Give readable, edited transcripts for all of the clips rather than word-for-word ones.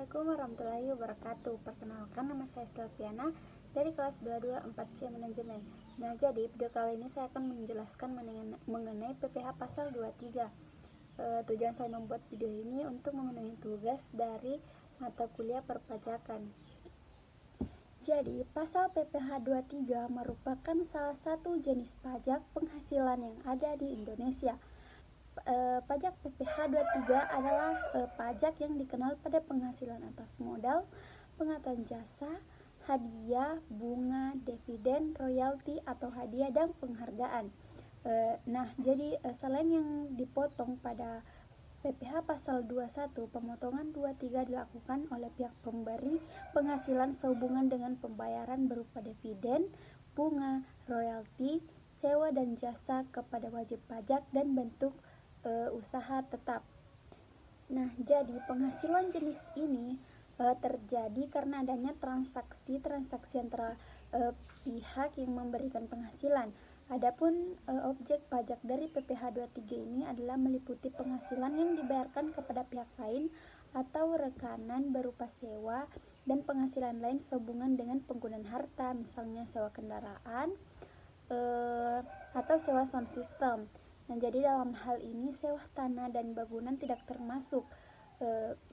Assalamualaikum warahmatullahi wabarakatuh. Perkenalkan, nama saya Selviana dari kelas 224C Manajemen. Nah, jadi video kali ini saya akan menjelaskan mengenai PPh pasal 23. Tujuan saya membuat video ini untuk memenuhi tugas dari mata kuliah perpajakan. Jadi, pasal PPh 23 merupakan salah satu jenis pajak penghasilan yang ada di Indonesia. Pajak PPh 23 adalah pajak yang dikenal pada penghasilan atas modal, pengaturan jasa, hadiah, bunga, dividen, royalti atau hadiah dan penghargaan. Jadi selain yang dipotong pada PPh pasal 21, pemotongan 23 dilakukan oleh pihak pemberi penghasilan sehubungan dengan pembayaran berupa dividen, bunga, royalti, sewa dan jasa kepada wajib pajak dan bentuk usaha tetap. Nah, jadi penghasilan jenis ini terjadi karena adanya transaksi antara pihak yang memberikan penghasilan. Adapun objek pajak dari PPh 23 ini adalah meliputi penghasilan yang dibayarkan kepada pihak lain atau rekanan berupa sewa dan penghasilan lain sehubungan dengan penggunaan harta, misalnya sewa kendaraan atau sewa sound system. Nah, jadi dalam hal ini sewa tanah dan bangunan tidak termasuk.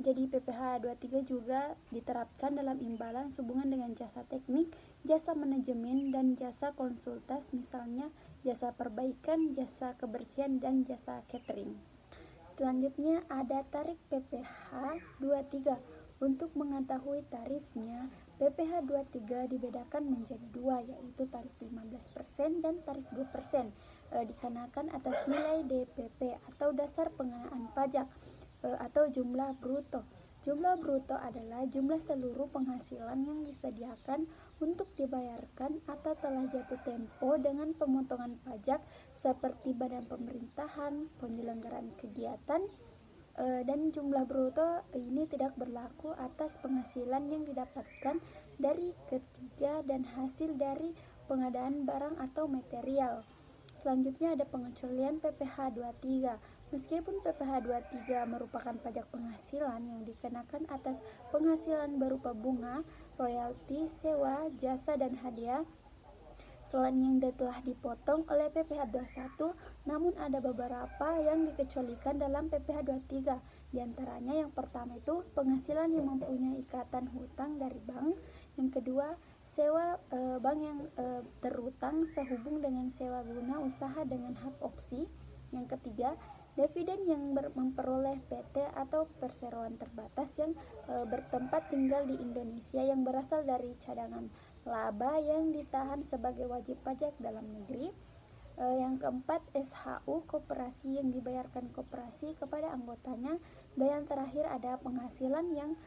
Jadi PPh 23 juga diterapkan dalam imbalan sehubungan dengan jasa teknik, jasa manajemen, dan jasa konsultas, misalnya jasa perbaikan, jasa kebersihan, dan jasa catering. Selanjutnya ada tarif PPh 23. Untuk mengetahui tarifnya, PPh 23 dibedakan menjadi dua, yaitu tarif 15% dan tarif 2%, dikenakan atas nilai DPP atau dasar pengenaan pajak, atau jumlah bruto. Jumlah bruto adalah jumlah seluruh penghasilan yang disediakan untuk dibayarkan atau telah jatuh tempo dengan pemotongan pajak seperti badan pemerintahan, penyelenggaraan kegiatan, dan jumlah bruto ini tidak berlaku atas penghasilan yang didapatkan dari ketiga dan hasil dari pengadaan barang atau material. Selanjutnya ada pengecualian PPh 23. Meskipun PPh 23 merupakan pajak penghasilan yang dikenakan atas penghasilan berupa bunga, royalti, sewa, jasa, dan hadiah, selain yang telah dipotong oleh PPh 21, namun ada beberapa yang dikecualikan dalam PPh 23. Di antaranya yang pertama itu penghasilan yang mempunyai ikatan hutang dari bank, yang kedua sewa bank yang terhutang sehubung dengan sewa guna usaha dengan hak opsi, yang ketiga dividen yang memperoleh PT atau perseroan terbatas yang bertempat tinggal di Indonesia yang berasal dari cadangan laba yang ditahan sebagai wajib pajak dalam negeri. Yang keempat, SHU koperasi yang dibayarkan koperasi kepada anggotanya. Dan yang terakhir ada penghasilan yang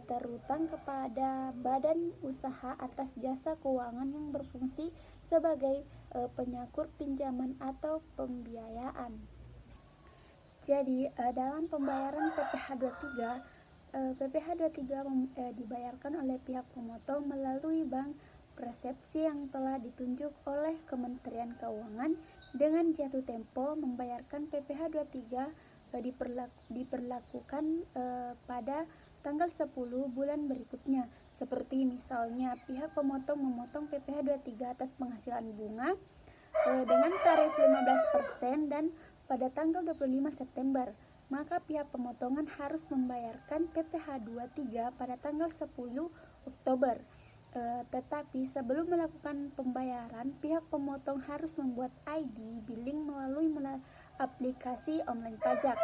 terhutang kepada badan usaha atas jasa keuangan yang berfungsi sebagai penyakur pinjaman atau pembiayaan. Jadi dalam pembayaran PPh 23, PPh 23 dibayarkan oleh pihak pemotong melalui bank persepsi yang telah ditunjuk oleh Kementerian Keuangan dengan jatuh tempo membayarkan PPh 23 diperlakukan pada tanggal 10 bulan berikutnya, seperti misalnya pihak pemotong memotong PPh 23 atas penghasilan bunga dengan tarif 15% dan pada tanggal 25 September, maka pihak pemotongan harus membayarkan PPh 23 pada tanggal 10 Oktober. Tetapi sebelum melakukan pembayaran, pihak pemotong harus membuat ID billing melalui aplikasi online pajak.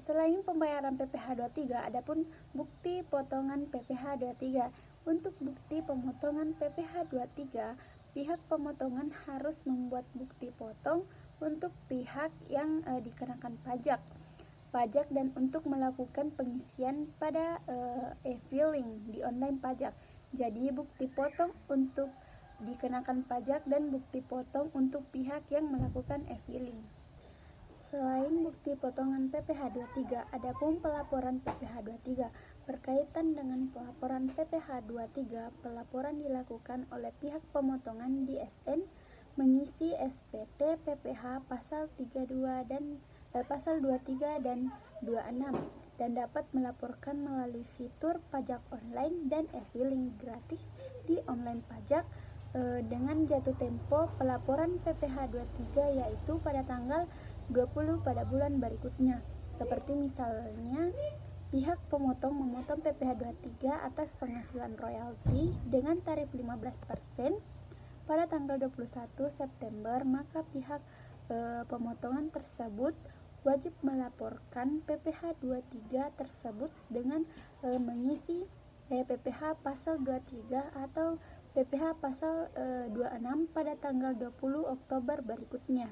Selain pembayaran PPh 23, adapun bukti potongan PPh 23. Untuk bukti pemotongan PPh 23, pihak pemotongan harus membuat bukti potong untuk pihak yang dikenakan pajak dan untuk melakukan pengisian pada e-filing di online pajak. Jadi bukti potong untuk dikenakan pajak dan bukti potong untuk pihak yang melakukan e-filing. Selain bukti potongan PPh 23, adapun pelaporan PPh 23. Berkaitan dengan pelaporan PPh 23, pelaporan dilakukan oleh pihak pemotongan di SN mengisi SPT PPh pasal 23 dan 26 dan dapat melaporkan melalui fitur pajak online dan e-filing gratis di online pajak dengan jatuh tempo pelaporan PPh 23 yaitu pada tanggal 20 pada bulan berikutnya. Seperti misalnya pihak pemotong memotong PPh 23 atas penghasilan royalti dengan tarif 15% pada tanggal 21 September, maka pihak pemotongan tersebut wajib melaporkan PPh 23 tersebut dengan mengisi PPh pasal 23 atau PPh pasal 26 pada tanggal 20 Oktober berikutnya.